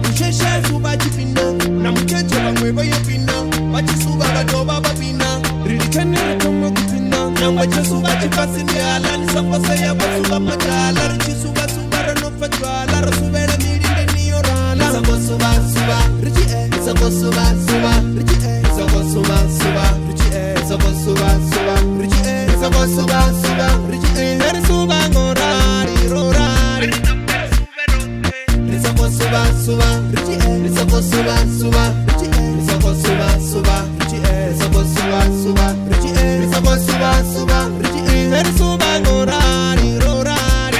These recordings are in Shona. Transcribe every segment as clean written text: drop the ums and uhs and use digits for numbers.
makusheshe suba chipina na mkeche bamweba yopina wachisuba badoba babina rilikane ritomo kupina na wachesuba chipasi ni alani safase ya basuba madala richisuba suba ranofa jwala rasubela milinde niyorala Sako suba suba richi Sako suba suba richi Sako suba suba richi Sako suba suba richi Sako suba suba richi Eri suba ngorari rorari Sako suba suba richi Sako suba suba richi Sako suba suba richi Sako suba suba richi Sako suba suba richi Eri suba ngorari rorari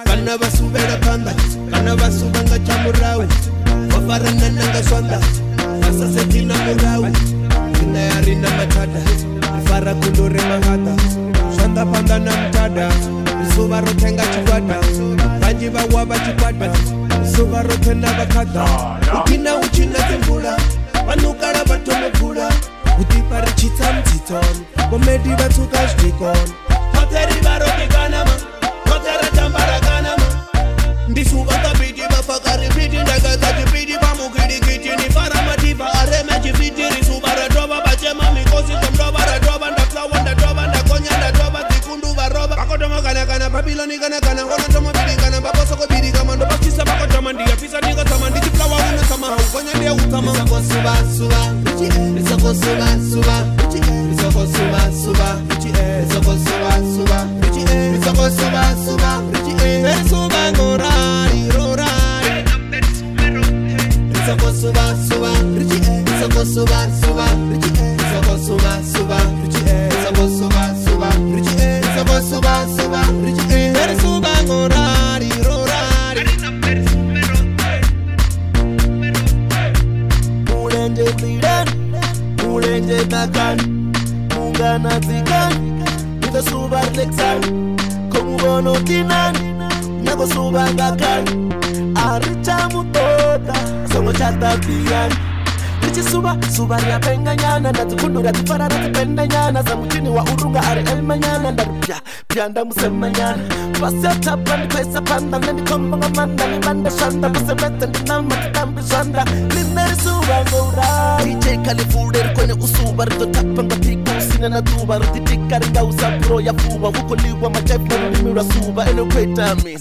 Kana basubera panda Kana basubanga chamurawi Wafarana nanga swanda Asa setina murawi Kina yarina matada Ifara kundure mahata Swanda panda na mtada Suba rotenga chikwada Banjiba waba chikwada Suba rotena bakada Ukina uchina timbula Manukara batomo pula Utipari chita mtiton Bomedi batuka shtikon Hoteri baro kikanama Hotera jambara kanama Ndisuba kabidi bafakari bidi Ndagaza jibidi bamukidi kiti Ni farama diva areme jibidi Risuba radoba bachema mikosi Tomdoba radoba Ndaflawa ndadoba Ndakonya ndadoba Tikundu baroba Bakotomo kana Babiloni kana Wana tomo bidi kana Bakosoko bidi kama Ndo bakisa bakotama Ndiya pisa niga sama Nditi flawa una sama Haukonya ndiya utama Nisako suba suba Nisako suba suba Nisako suba suba Nisako suba suba Nisako suba suba Suba ngorari rorari Nisako suba suba Nisako suba suba Nisako suba suba Nisako suba suba Nisako suba suba Suba ngorari rorari Mulende blidan Mulende takan Mungana zikan Nita suba leksan Komubono tinan Nago suba ngakan Aricha mutota Songo chata piyan Richi suba ya penga nyana Natukundu rati fara rati penda nyana Zamutini wa urunga ari elma nyana Ndarupya pianda musema nyana Pasi atapa ni kwesa panda Nani kombanga manda ni banda shanda Kusemete ndinama titambi shanda Lineri suba ngora DJ Kalifuder kwenye usuba Rito tapanga pika usina na duba Riti pika ringa usapuro ya fuba Huko liwa majefu na nimira suba Eno kweta mi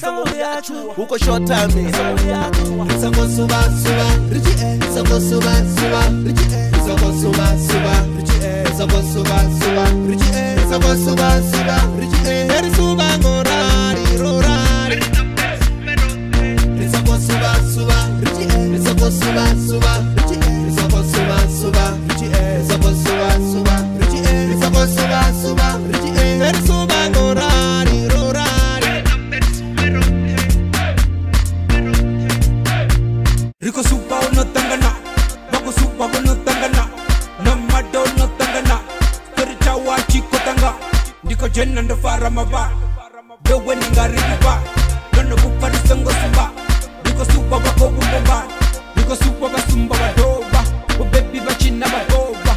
Huko shota mi Sako suba suba Sako suba suba Sako suba suba Sako suba suba Sako suba suba Eri suba ngorari rorari Sako suba suba Sako suba suba Sako suba suba Sako suba suba Sako suba suba Eri suba ngorari rorari Riko suba no tangana Bako suba no tangana Namado no tangana Tericha wachi kotanga Ndiko jena ndo fara maba Bewe ningari kuba Nono bukari songo suba Ndiko suba bako bumba Ndiko suba basumba badoba Ubebi bachina badoba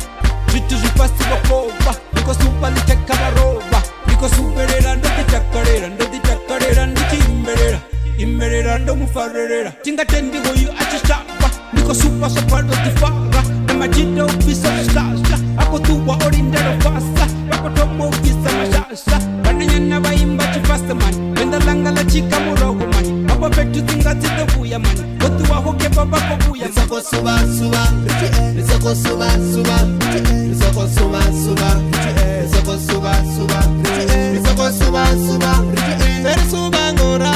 Jitu jipasi bakoba Ndiko suba licheka baroba Ndiko superera ndo tichakarera Ndo tichakarera ndo chimberera Imberera ndo mufarera Tinga tendi goyu achishaba Ndiko suba sapado tifara Nama jita upisa shasha Ako tuwa orindero fasa Ako tomo upisa mashasha Bananyana baimba chifasta man Wenda langa la chika murogo man Abo betu tinga zito buya man Otu wa hoke baba kubuya man Nisako suba suba Nisako suba suba Nisako suba suba Nisako suba suba Nisako suba suba Eri suba ngora